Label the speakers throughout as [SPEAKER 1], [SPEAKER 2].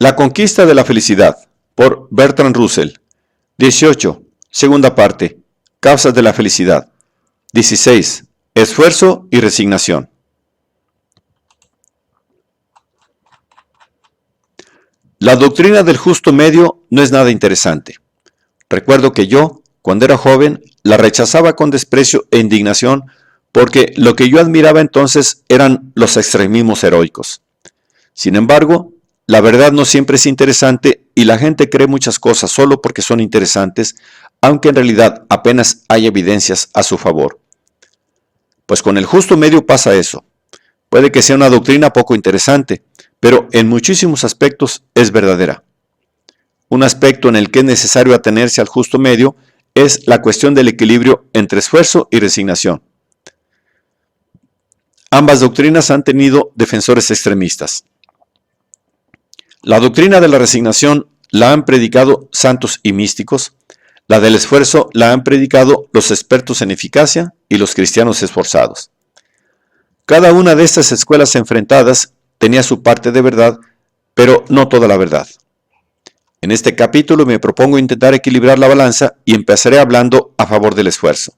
[SPEAKER 1] La conquista de la felicidad, por Bertrand Russell. 18. Segunda parte. Causas de la felicidad. 16. Esfuerzo y resignación. La doctrina del justo medio no es nada interesante. Recuerdo que yo, cuando era joven, la rechazaba con desprecio e indignación porque lo que yo admiraba entonces eran los extremismos heroicos. Sin embargo, la verdad no siempre es interesante y la gente cree muchas cosas solo porque son interesantes, aunque en realidad apenas hay evidencias a su favor. Pues con el justo medio pasa eso. Puede que sea una doctrina poco interesante, pero en muchísimos aspectos es verdadera. Un aspecto en el que es necesario atenerse al justo medio es la cuestión del equilibrio entre esfuerzo y resignación. Ambas doctrinas han tenido defensores extremistas. La doctrina de la resignación la han predicado santos y místicos, la del esfuerzo la han predicado los expertos en eficacia y los cristianos esforzados. Cada una de estas escuelas enfrentadas tenía su parte de verdad, pero no toda la verdad. En este capítulo me propongo intentar equilibrar la balanza y empezaré hablando a favor del esfuerzo.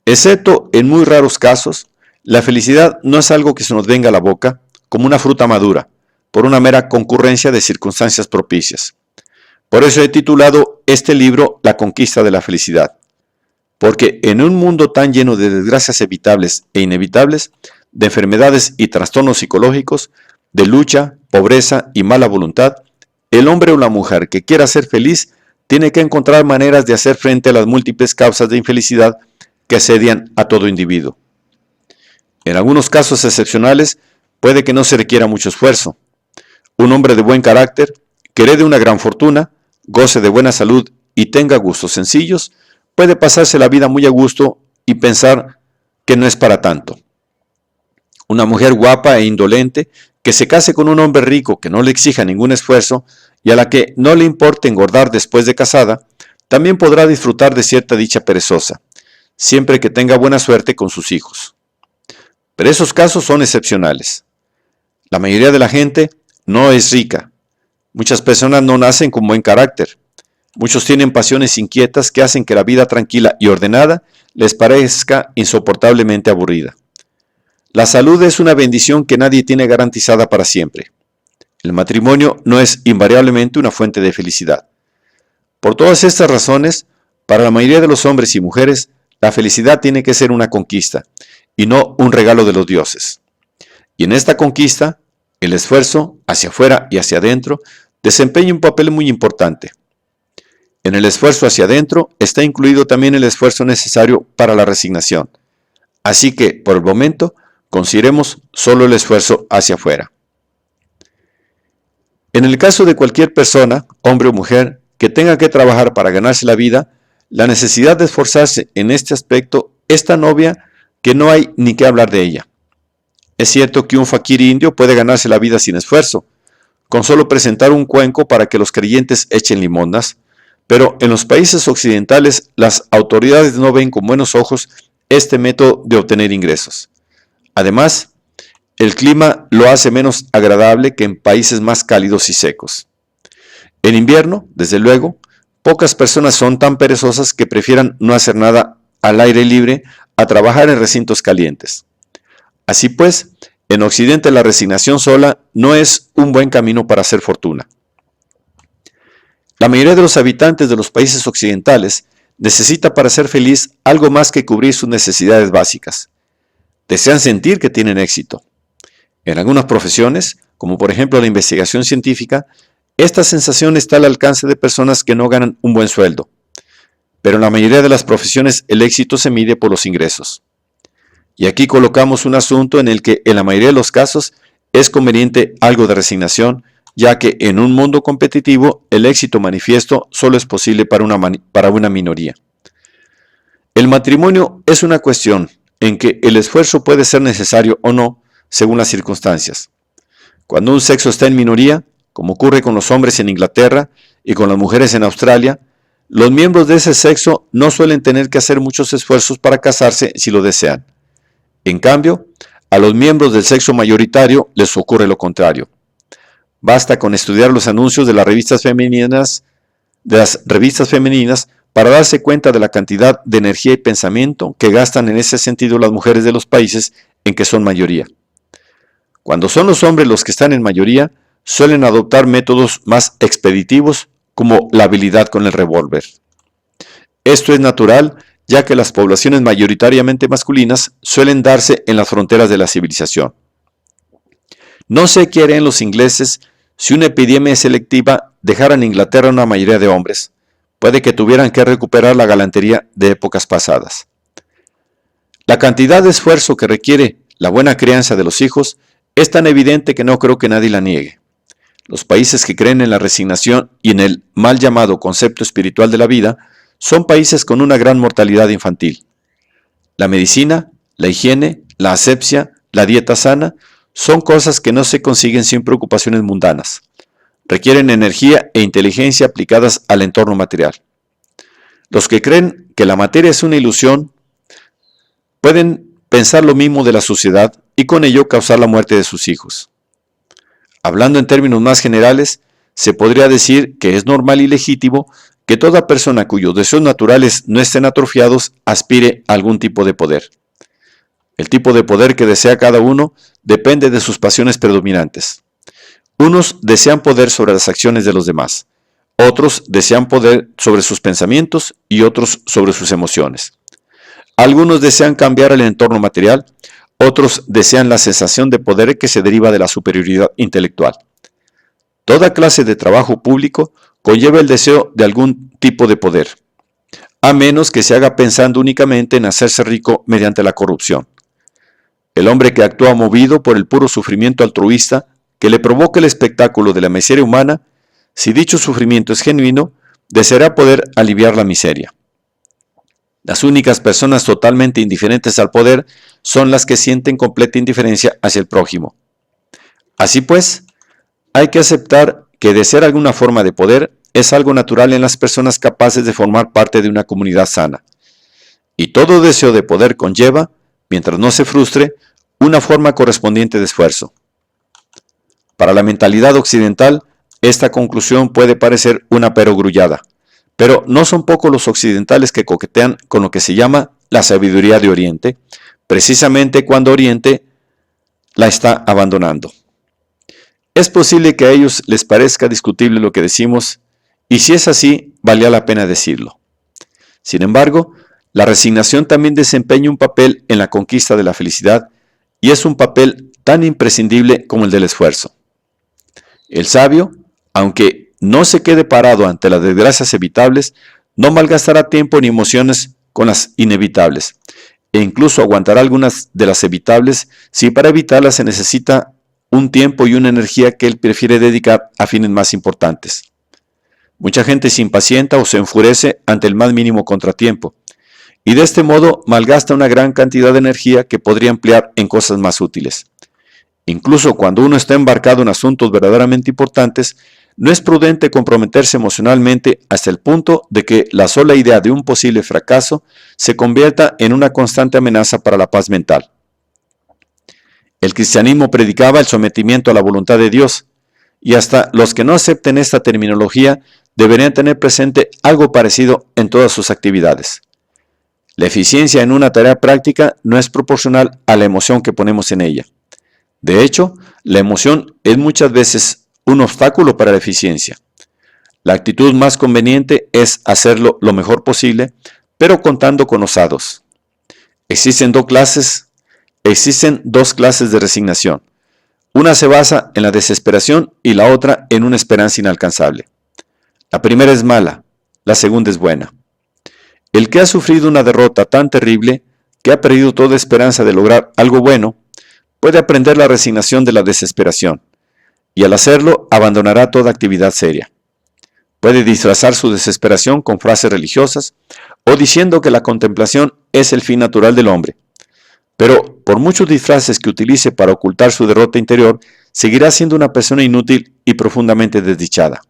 [SPEAKER 1] Excepto en muy raros casos, la felicidad no es algo que se nos venga a la boca como una fruta madura, por una mera concurrencia de circunstancias propicias. Por eso he titulado este libro La conquista de la felicidad, porque en un mundo tan lleno de desgracias evitables e inevitables, de enfermedades y trastornos psicológicos, de lucha, pobreza y mala voluntad, el hombre o la mujer que quiera ser feliz tiene que encontrar maneras de hacer frente a las múltiples causas de infelicidad que asedian a todo individuo. En algunos casos excepcionales puede que no se requiera mucho esfuerzo. Un hombre de buen carácter, que herede una gran fortuna, goce de buena salud y tenga gustos sencillos, puede pasarse la vida muy a gusto y pensar que no es para tanto. Una mujer guapa e indolente que se case con un hombre rico que no le exija ningún esfuerzo y a la que no le importe engordar después de casada, también podrá disfrutar de cierta dicha perezosa, siempre que tenga buena suerte con sus hijos. Pero esos casos son excepcionales. La mayoría de la gente no es rica. Muchas personas no nacen con buen carácter. Muchos tienen pasiones inquietas que hacen que la vida tranquila y ordenada les parezca insoportablemente aburrida. La salud es una bendición que nadie tiene garantizada para siempre. El matrimonio no es invariablemente una fuente de felicidad. Por todas estas razones, para la mayoría de los hombres y mujeres, la felicidad tiene que ser una conquista y no un regalo de los dioses. Y en esta conquista, el esfuerzo, hacia afuera y hacia adentro, desempeña un papel muy importante. En el esfuerzo hacia adentro está incluido también el esfuerzo necesario para la resignación. Así que, por el momento, consideremos solo el esfuerzo hacia afuera. En el caso de cualquier persona, hombre o mujer, que tenga que trabajar para ganarse la vida, la necesidad de esforzarse en este aspecto es tan obvia que no hay ni que hablar de ella. Es cierto que un faquir indio puede ganarse la vida sin esfuerzo, con solo presentar un cuenco para que los creyentes echen limosnas, pero en los países occidentales las autoridades no ven con buenos ojos este método de obtener ingresos. Además, el clima lo hace menos agradable que en países más cálidos y secos. En invierno, desde luego, pocas personas son tan perezosas que prefieran no hacer nada al aire libre a trabajar en recintos calientes. Así pues, en Occidente la resignación sola no es un buen camino para hacer fortuna. La mayoría de los habitantes de los países occidentales necesita para ser feliz algo más que cubrir sus necesidades básicas. Desean sentir que tienen éxito. En algunas profesiones, como por ejemplo la investigación científica, esta sensación está al alcance de personas que no ganan un buen sueldo. Pero en la mayoría de las profesiones el éxito se mide por los ingresos. Y aquí colocamos un asunto en el que en la mayoría de los casos es conveniente algo de resignación, ya que en un mundo competitivo el éxito manifiesto solo es posible para una minoría. El matrimonio es una cuestión en que el esfuerzo puede ser necesario o no, según las circunstancias. Cuando un sexo está en minoría, como ocurre con los hombres en Inglaterra y con las mujeres en Australia, los miembros de ese sexo no suelen tener que hacer muchos esfuerzos para casarse si lo desean. En cambio, a los miembros del sexo mayoritario les ocurre lo contrario. Basta con estudiar los anuncios de las revistas femeninas para darse cuenta de la cantidad de energía y pensamiento que gastan en ese sentido las mujeres de los países en que son mayoría. Cuando son los hombres los que están en mayoría, suelen adoptar métodos más expeditivos como la habilidad con el revólver. Esto es natural, ya que las poblaciones mayoritariamente masculinas suelen darse en las fronteras de la civilización. No sé qué harían los ingleses si una epidemia selectiva dejara en Inglaterra una mayoría de hombres. Puede que tuvieran que recuperar la galantería de épocas pasadas. La cantidad de esfuerzo que requiere la buena crianza de los hijos es tan evidente que no creo que nadie la niegue. Los países que creen en la resignación y en el mal llamado concepto espiritual de la vida son países con una gran mortalidad infantil. La medicina, la higiene, la asepsia, la dieta sana son cosas que no se consiguen sin preocupaciones mundanas. Requieren energía e inteligencia aplicadas al entorno material. Los que creen que la materia es una ilusión pueden pensar lo mismo de la sociedad y con ello causar la muerte de sus hijos. Hablando en términos más generales, se podría decir que es normal y legítimo que toda persona cuyos deseos naturales no estén atrofiados aspire a algún tipo de poder. El tipo de poder que desea cada uno depende de sus pasiones predominantes. Unos desean poder sobre las acciones de los demás, otros desean poder sobre sus pensamientos y otros sobre sus emociones. Algunos desean cambiar el entorno material, otros desean la sensación de poder que se deriva de la superioridad intelectual. Toda clase de trabajo público conlleva el deseo de algún tipo de poder, a menos que se haga pensando únicamente en hacerse rico mediante la corrupción. El hombre que actúa movido por el puro sufrimiento altruista que le provoca el espectáculo de la miseria humana, si dicho sufrimiento es genuino, deseará poder aliviar la miseria. Las únicas personas totalmente indiferentes al poder son las que sienten completa indiferencia hacia el prójimo. Así pues, hay que aceptar que desear alguna forma de poder es algo natural en las personas capaces de formar parte de una comunidad sana. Y todo deseo de poder conlleva, mientras no se frustre, una forma correspondiente de esfuerzo. Para la mentalidad occidental, esta conclusión puede parecer una perogrullada, pero no son pocos los occidentales que coquetean con lo que se llama la sabiduría de Oriente, precisamente cuando Oriente la está abandonando. Es posible que a ellos les parezca discutible lo que decimos, y si es así, valía la pena decirlo. Sin embargo, la resignación también desempeña un papel en la conquista de la felicidad, y es un papel tan imprescindible como el del esfuerzo. El sabio, aunque no se quede parado ante las desgracias evitables, no malgastará tiempo ni emociones con las inevitables, e incluso aguantará algunas de las evitables si para evitarlas se necesita un tiempo y una energía que él prefiere dedicar a fines más importantes. Mucha gente se impacienta o se enfurece ante el más mínimo contratiempo, y de este modo malgasta una gran cantidad de energía que podría emplear en cosas más útiles. Incluso cuando uno está embarcado en asuntos verdaderamente importantes, no es prudente comprometerse emocionalmente hasta el punto de que la sola idea de un posible fracaso se convierta en una constante amenaza para la paz mental. El cristianismo predicaba el sometimiento a la voluntad de Dios, y hasta los que no acepten esta terminología deberían tener presente algo parecido en todas sus actividades. La eficiencia en una tarea práctica no es proporcional a la emoción que ponemos en ella. De hecho, la emoción es muchas veces un obstáculo para la eficiencia. La actitud más conveniente es hacerlo lo mejor posible, pero contando con osados. Existen dos clases de resignación. Una se basa en la desesperación y la otra en una esperanza inalcanzable. La primera es mala, la segunda es buena. El que ha sufrido una derrota tan terrible que ha perdido toda esperanza de lograr algo bueno, puede aprender la resignación de la desesperación, y al hacerlo abandonará toda actividad seria. Puede disfrazar su desesperación con frases religiosas o diciendo que la contemplación es el fin natural del hombre. Pero por muchos disfraces que utilice para ocultar su derrota interior, seguirá siendo una persona inútil y profundamente desdichada.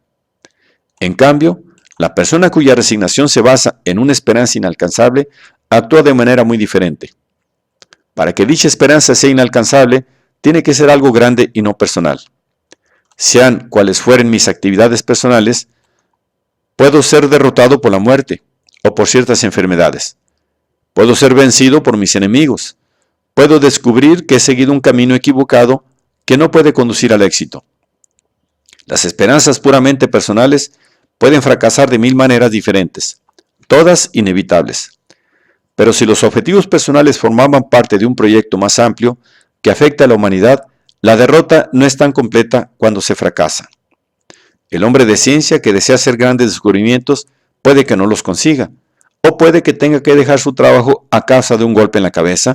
[SPEAKER 1] En cambio, la persona cuya resignación se basa en una esperanza inalcanzable actúa de manera muy diferente. Para que dicha esperanza sea inalcanzable, tiene que ser algo grande y no personal. sean cuales fueren mis actividades personales, puedo ser derrotado por la muerte o por ciertas enfermedades. Puedo ser vencido por mis enemigos. Puedo descubrir que he seguido un camino equivocado que no puede conducir al éxito. Las esperanzas puramente personales pueden fracasar de mil maneras diferentes, todas inevitables. Pero si los objetivos personales formaban parte de un proyecto más amplio que afecta a la humanidad, la derrota no es tan completa cuando se fracasa. El hombre de ciencia que desea hacer grandes descubrimientos puede que no los consiga, o puede que tenga que dejar su trabajo a causa de un golpe en la cabeza,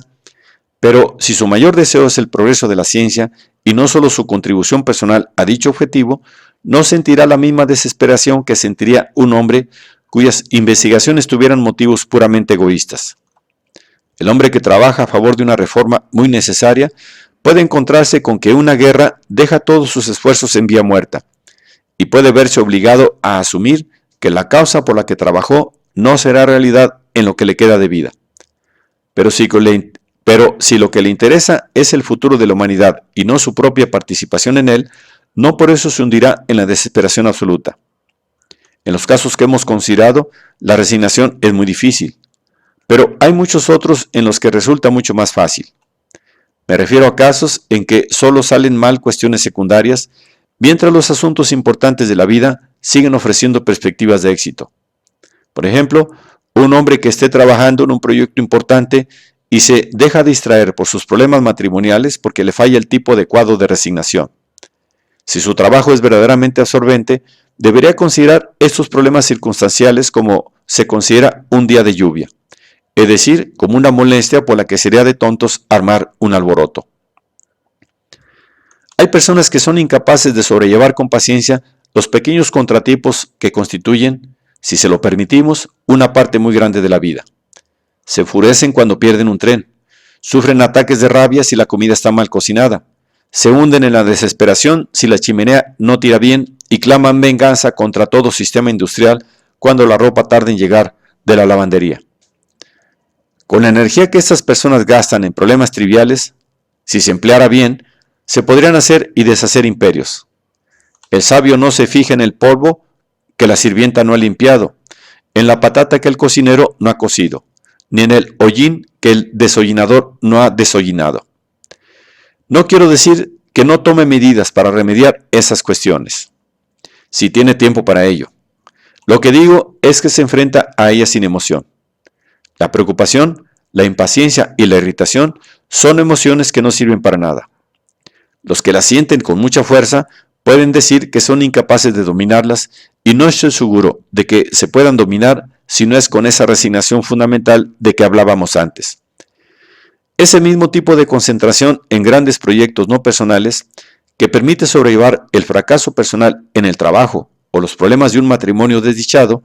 [SPEAKER 1] pero si su mayor deseo es el progreso de la ciencia y no solo su contribución personal a dicho objetivo, no sentirá la misma desesperación que sentiría un hombre cuyas investigaciones tuvieran motivos puramente egoístas. El hombre que trabaja a favor de una reforma muy necesaria puede encontrarse con que una guerra deja todos sus esfuerzos en vía muerta y puede verse obligado a asumir que la causa por la que trabajó no será realidad en lo que le queda de vida. Pero si lo que le interesa es el futuro de la humanidad y no su propia participación en él, no por eso se hundirá en la desesperación absoluta. En los casos que hemos considerado, la resignación es muy difícil, pero hay muchos otros en los que resulta mucho más fácil. Me refiero a casos en que solo salen mal cuestiones secundarias, mientras los asuntos importantes de la vida siguen ofreciendo perspectivas de éxito. Por ejemplo, un hombre que esté trabajando en un proyecto importante y se deja distraer por sus problemas matrimoniales porque le falla el tipo adecuado de resignación. Si su trabajo es verdaderamente absorbente, debería considerar estos problemas circunstanciales como se considera un día de lluvia, es decir, como una molestia por la que sería de tontos armar un alboroto. Hay personas que son incapaces de sobrellevar con paciencia los pequeños contratiempos que constituyen, si se lo permitimos, una parte muy grande de la vida. Se enfurecen cuando pierden un tren, sufren ataques de rabia si la comida está mal cocinada, se hunden en la desesperación si la chimenea no tira bien y claman venganza contra todo sistema industrial cuando la ropa tarda en llegar de la lavandería. Con la energía que estas personas gastan en problemas triviales, si se empleara bien, se podrían hacer y deshacer imperios. El sabio no se fija en el polvo que la sirvienta no ha limpiado, en la patata que el cocinero no ha cocido, ni en el hollín que el desollinador no ha desollinado. No quiero decir que no tome medidas para remediar esas cuestiones, si tiene tiempo para ello. Lo que digo es que se enfrenta a ellas sin emoción. La preocupación, la impaciencia y la irritación son emociones que no sirven para nada. Los que las sienten con mucha fuerza pueden decir que son incapaces de dominarlas y no estoy seguro de que se puedan dominar si no es con esa resignación fundamental de que hablábamos antes. Ese mismo tipo de concentración en grandes proyectos no personales que permite sobrellevar el fracaso personal en el trabajo o los problemas de un matrimonio desdichado,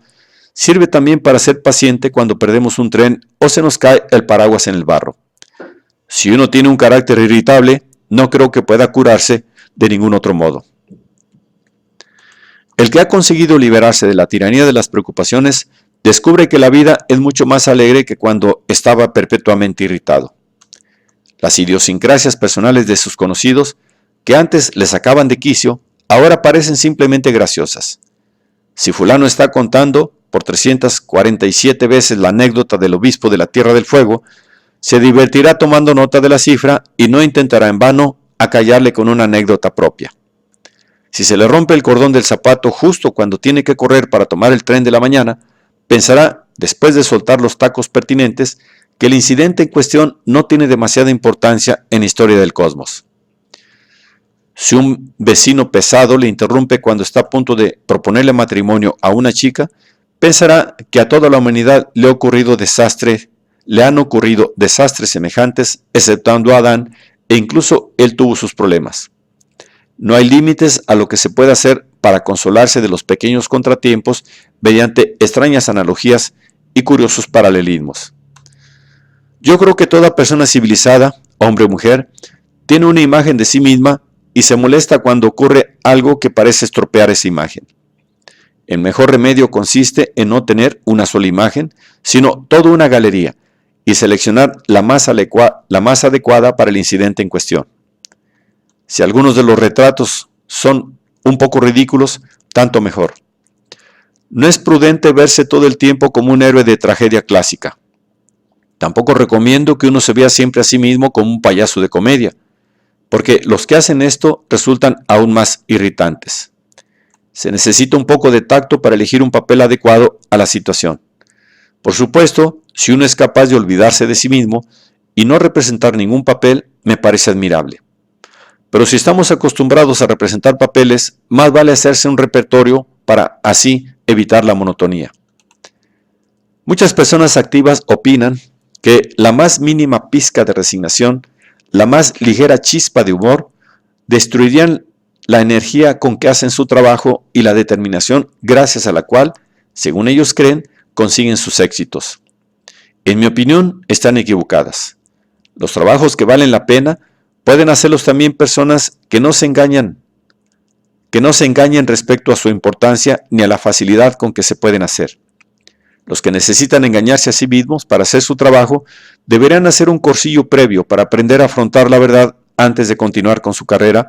[SPEAKER 1] sirve también para ser paciente cuando perdemos un tren o se nos cae el paraguas en el barro. Si uno tiene un carácter irritable, no creo que pueda curarse de ningún otro modo. El que ha conseguido liberarse de la tiranía de las preocupaciones descubre que la vida es mucho más alegre que cuando estaba perpetuamente irritado. Las idiosincrasias personales de sus conocidos, que antes les sacaban de quicio, ahora parecen simplemente graciosas. Si fulano está contando por 347 veces la anécdota del obispo de la Tierra del Fuego, se divertirá tomando nota de la cifra y no intentará en vano acallarle con una anécdota propia. Si se le rompe el cordón del zapato justo cuando tiene que correr para tomar el tren de la mañana, pensará, después de soltar los tacos pertinentes, que el incidente en cuestión no tiene demasiada importancia en la historia del cosmos. Si un vecino pesado le interrumpe cuando está a punto de proponerle matrimonio a una chica, pensará que a toda la humanidad le han ocurrido desastres semejantes, exceptuando a Adán, e incluso él tuvo sus problemas. No hay límites a lo que se puede hacer para consolarse de los pequeños contratiempos mediante extrañas analogías y curiosos paralelismos. Yo creo que toda persona civilizada, hombre o mujer, tiene una imagen de sí misma y se molesta cuando ocurre algo que parece estropear esa imagen. El mejor remedio consiste en no tener una sola imagen, sino toda una galería, y seleccionar la más adecuada para el incidente en cuestión. Si algunos de los retratos son un poco ridículos, tanto mejor. No es prudente verse todo el tiempo como un héroe de tragedia clásica. Tampoco recomiendo que uno se vea siempre a sí mismo como un payaso de comedia, porque los que hacen esto resultan aún más irritantes. Se necesita un poco de tacto para elegir un papel adecuado a la situación. Por supuesto, si uno es capaz de olvidarse de sí mismo y no representar ningún papel, me parece admirable. Pero si estamos acostumbrados a representar papeles, más vale hacerse un repertorio para así evitar la monotonía. Muchas personas activas opinan que la más mínima pizca de resignación, la más ligera chispa de humor, destruirían la energía con que hacen su trabajo y la determinación gracias a la cual, según ellos creen, consiguen sus éxitos. En mi opinión, están equivocadas. Los trabajos que valen la pena pueden hacerlos también personas que no se engañen respecto a su importancia ni a la facilidad con que se pueden hacer. Los que necesitan engañarse a sí mismos para hacer su trabajo deberán hacer un cursillo previo para aprender a afrontar la verdad antes de continuar con su carrera,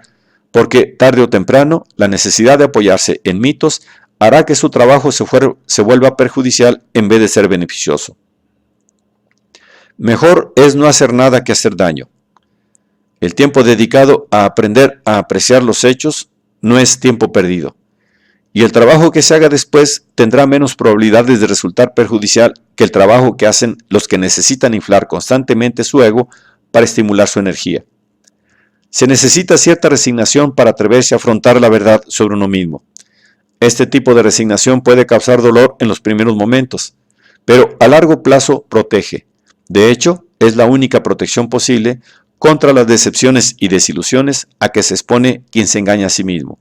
[SPEAKER 1] porque tarde o temprano la necesidad de apoyarse en mitos hará que su trabajo se vuelva perjudicial en vez de ser beneficioso. Mejor es no hacer nada que hacer daño. El tiempo dedicado a aprender a apreciar los hechos no es tiempo perdido, y el trabajo que se haga después tendrá menos probabilidades de resultar perjudicial que el trabajo que hacen los que necesitan inflar constantemente su ego para estimular su energía. Se necesita cierta resignación para atreverse a afrontar la verdad sobre uno mismo. Este tipo de resignación puede causar dolor en los primeros momentos, pero a largo plazo protege. De hecho, es la única protección posible contra las decepciones y desilusiones a que se expone quien se engaña a sí mismo.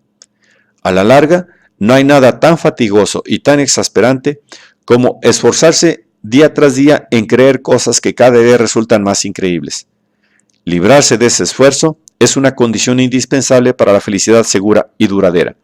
[SPEAKER 1] A la larga, no hay nada tan fatigoso y tan exasperante como esforzarse día tras día en creer cosas que cada día resultan más increíbles. Librarse de ese esfuerzo es una condición indispensable para la felicidad segura y duradera.